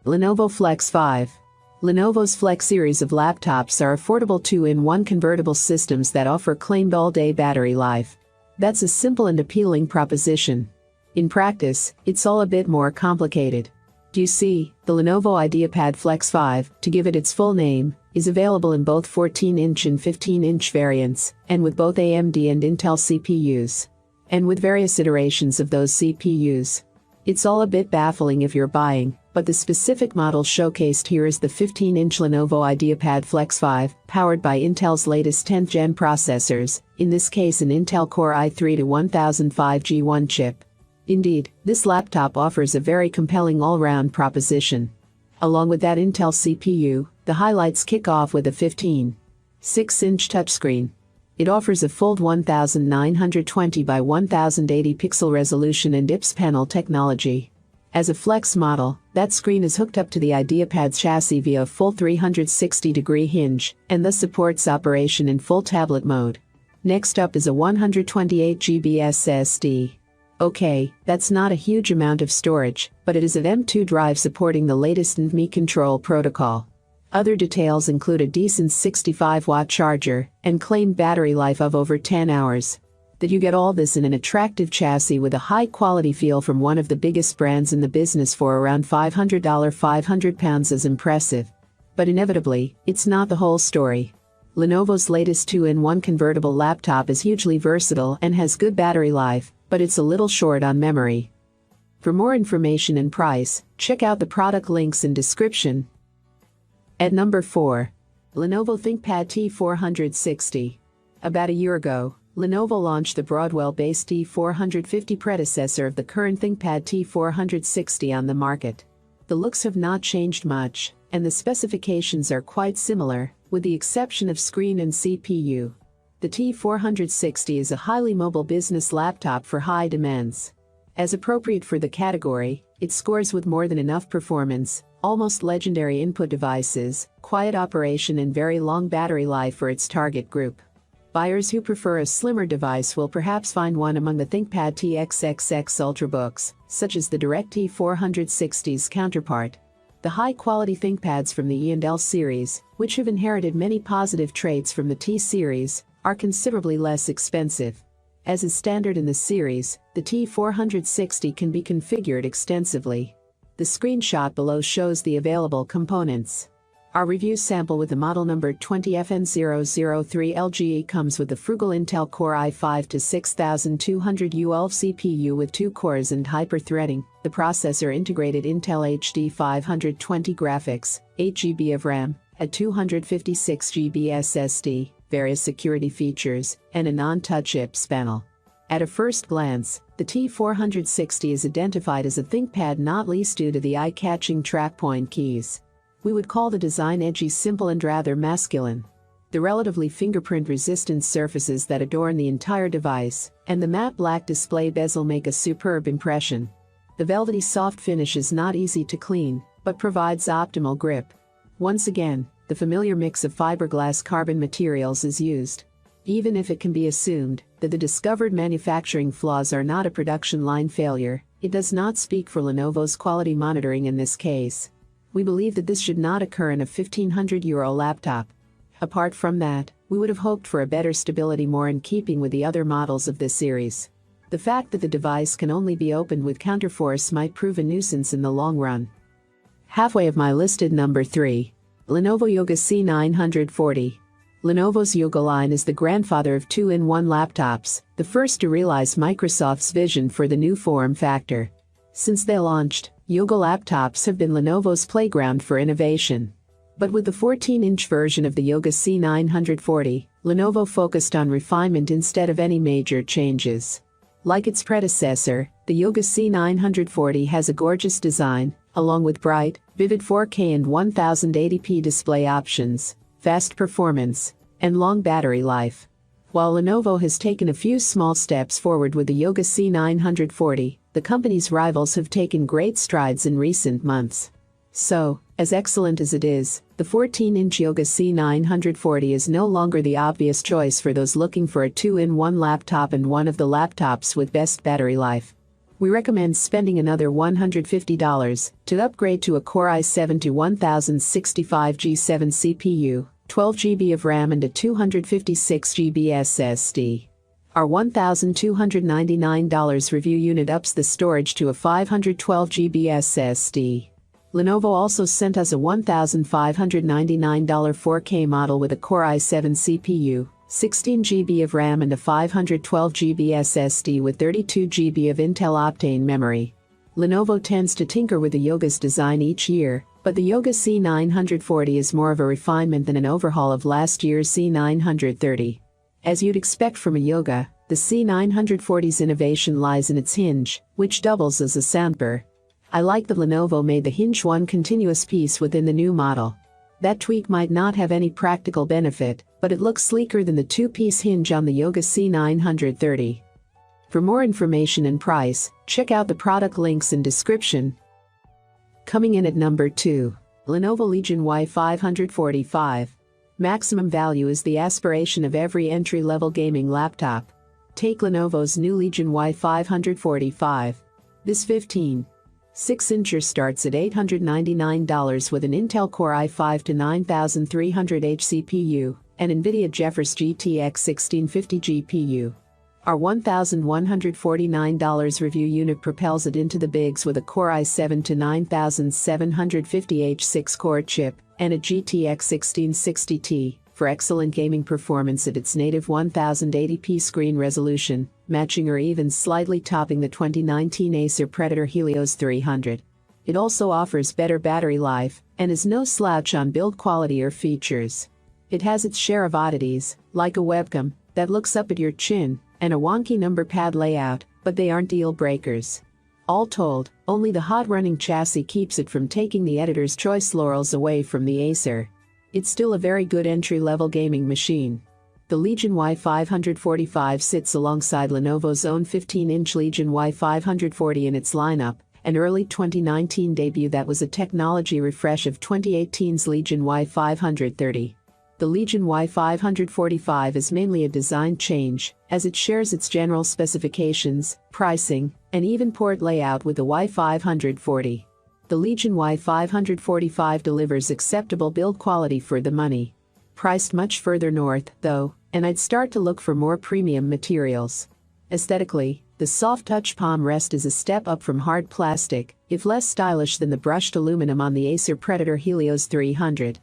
Lenovo Flex 5. Lenovo's Flex series of laptops are affordable 2-in-1 convertible systems that offer claimed all-day battery life. That's a simple and appealing proposition. In practice, it's all a bit more complicated. You see, the Lenovo IdeaPad Flex 5, to give it its full name, is available in both 14-inch and 15-inch variants, and with both AMD and Intel CPUs. And with various iterations of those CPUs. It's all a bit baffling if you're buying, but the specific model showcased here is the 15-inch Lenovo IdeaPad Flex 5, powered by Intel's latest 10th gen processors, in this case an Intel Core i3-1005G1 chip. Indeed, this laptop offers a very compelling all-round proposition. Along with that Intel CPU, the highlights kick off with a 15.6-inch touchscreen. It offers a full 1920 by 1080 pixel resolution and IPS panel technology. As a Flex model, that screen is hooked up to the IdeaPad's chassis via a full 360-degree hinge, and thus supports operation in full tablet mode. Next up is a 128GB SSD. Okay, that's not a huge amount of storage, but it is an M.2 drive supporting the latest NVMe control protocol. Other details include a decent 65-watt charger, and claimed battery life of over 10 hours. That you get all this in an attractive chassis with a high-quality feel from one of the biggest brands in the business for around $500 £500 is impressive. But inevitably, it's not the whole story. Lenovo's latest 2-in-1 convertible laptop is hugely versatile and has good battery life, but it's a little short on memory. For more information and price, check out the product links in description. At number 4. Lenovo ThinkPad T460. About a year ago, Lenovo launched the Broadwell-based T450 predecessor of the current ThinkPad T460 on the market. The looks have not changed much, and the specifications are quite similar, with the exception of screen and CPU. The T460 is a highly mobile business laptop for high demands. As appropriate for the category, it scores with more than enough performance, almost legendary input devices, quiet operation and very long battery life for its target group. Buyers who prefer a slimmer device will perhaps find one among the ThinkPad TXXX Ultrabooks, such as the direct T460's counterpart. The high-quality ThinkPads from the E&L series, which have inherited many positive traits from the T series, are considerably less expensive. As is standard in the series, the T460 can be configured extensively. The screenshot below shows the available components. Our review sample with the model number 20FN003LGE comes with the frugal Intel Core i5-6200U CPU with 2 cores and hyper-threading, the processor integrated Intel HD 520 graphics, 8GB of RAM, a 256GB SSD, various security features, and a non-touch IPS panel. At a first glance, the T460 is identified as a ThinkPad not least due to the eye-catching trackpoint keys. We would call the design edgy, simple and rather masculine. The relatively fingerprint-resistant surfaces that adorn the entire device, and the matte black display bezel make a superb impression. The velvety soft finish is not easy to clean, but provides optimal grip. Once again, the familiar mix of fiberglass carbon materials is used. Even if it can be assumed that the discovered manufacturing flaws are not a production line failure, it does not speak for Lenovo's quality monitoring in this case. We believe that this should not occur in a €1,500 laptop. Apart from that, we would have hoped for a better stability more in keeping with the other models of this series. The fact that the device can only be opened with counterforce might prove a nuisance in the long run. Halfway of my listed number 3. Lenovo Yoga C940. Lenovo's Yoga line is the grandfather of 2-in-1 laptops, the first to realize Microsoft's vision for the new form factor. Since they launched, Yoga laptops have been Lenovo's playground for innovation. But with the 14-inch version of the Yoga C940, Lenovo focused on refinement instead of any major changes. Like its predecessor, the Yoga C940 has a gorgeous design, along with bright, vivid 4K and 1080p display options, fast performance, and long battery life. While Lenovo has taken a few small steps forward with the Yoga C940, the company's rivals have taken great strides in recent months. So, as excellent as it is, the 14-inch Yoga C940 is no longer the obvious choice for those looking for a 2-in-1 laptop and one of the laptops with best battery life. We recommend spending another $150 to upgrade to a Core i7 to 1065 G7 CPU, 12 GB of RAM and a 256 GB SSD. Our $1,299 review unit ups the storage to a 512 GB SSD. Lenovo also sent us a $1,599 4K model with a Core i7 CPU, 16 GB of RAM and a 512 GB SSD with 32 GB of Intel Optane memory. Lenovo tends to tinker with the Yoga's design each year, but the Yoga C940 is more of a refinement than an overhaul of last year's C930. As you'd expect from a Yoga, the C940's innovation lies in its hinge, which doubles as a soundbar. I like that Lenovo made the hinge one continuous piece within the new model. That tweak might not have any practical benefit, but it looks sleeker than the two-piece hinge on the Yoga C930. For more information and price, check out the product links in description. Coming in at number 2. Lenovo Legion Y545. Maximum value is the aspiration of every entry-level gaming laptop. Take Lenovo's new Legion Y545. This 15.6-incher starts at $899 with an Intel Core i5 to 9300H CPU, and NVIDIA GeForce GTX 1650 GPU. Our $1,149 review unit propels it into the bigs with a Core i7 to 9750H 6-core chip, and a GTX 1660T, for excellent gaming performance at its native 1080p screen resolution, matching or even slightly topping the 2019 Acer Predator Helios 300. It also offers better battery life, and is no slouch on build quality or features. It has its share of oddities, like a webcam that looks up at your chin, and a wonky number pad layout, but they aren't deal breakers. All told, only the hot-running chassis keeps it from taking the editor's choice laurels away from the Acer. It's still a very good entry-level gaming machine. The Legion Y545 sits alongside Lenovo's own 15-inch Legion Y540 in its lineup, an early 2019 debut that was a technology refresh of 2018's Legion Y530. The Legion Y545 is mainly a design change, as it shares its general specifications, pricing, and even port layout with the Y540. The Legion Y545 delivers acceptable build quality for the money. Priced much further north, though, and I'd start to look for more premium materials. Aesthetically, the soft touch palm rest is a step up from hard plastic, if less stylish than the brushed aluminum on the Acer Predator Helios 300.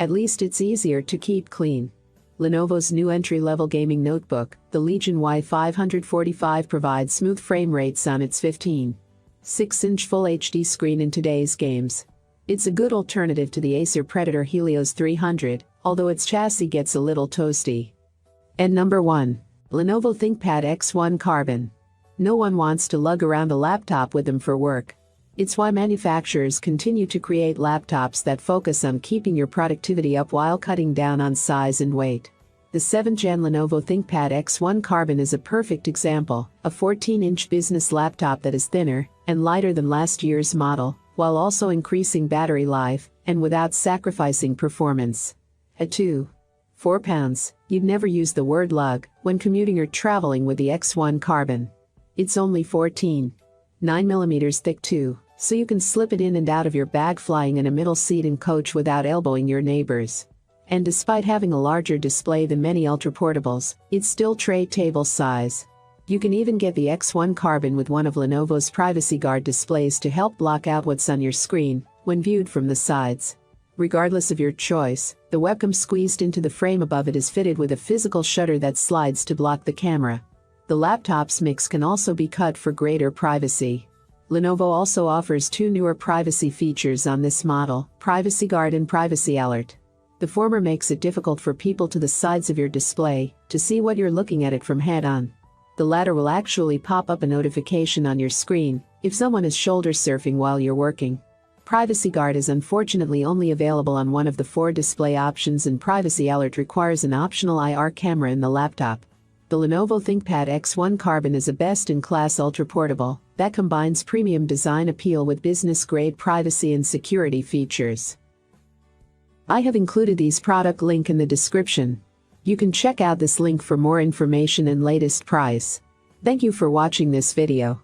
At least it's easier to keep clean. Lenovo's new entry-level gaming notebook, the Legion Y545, provides smooth frame rates on its 15.6-inch Full HD screen in today's games. It's a good alternative to the Acer Predator Helios 300, although its chassis gets a little toasty. And number 1. Lenovo ThinkPad X1 Carbon. No one wants to lug around a laptop with them for work. It's why manufacturers continue to create laptops that focus on keeping your productivity up while cutting down on size and weight. The 7th Gen Lenovo ThinkPad X1 Carbon is a perfect example, a 14-inch business laptop that is thinner and lighter than last year's model, while also increasing battery life, and without sacrificing performance. At 2.4 pounds, you'd never use the word lug when commuting or traveling with the X1 Carbon. It's only 14.9mm thick too, so you can slip it in and out of your bag flying in a middle seat in coach without elbowing your neighbors. And despite having a larger display than many ultraportables, it's still tray table size. You can even get the X1 Carbon with one of Lenovo's Privacy Guard displays to help block out what's on your screen when viewed from the sides. Regardless of your choice, the webcam squeezed into the frame above it is fitted with a physical shutter that slides to block the camera. The laptop's mix can also be cut for greater privacy. Lenovo also offers 2 newer privacy features on this model, Privacy Guard and Privacy Alert. The former makes it difficult for people to the sides of your display to see what you're looking at it from head-on. The latter will actually pop up a notification on your screen if someone is shoulder surfing while you're working. Privacy Guard is unfortunately only available on one of the 4 display options, and Privacy Alert requires an optional IR camera in the laptop. The Lenovo ThinkPad X1 Carbon is a best-in-class ultraportable that combines premium design appeal with business-grade privacy and security features. I have included these product link in the description. You can check out this link for more information and latest price. Thank you for watching this video.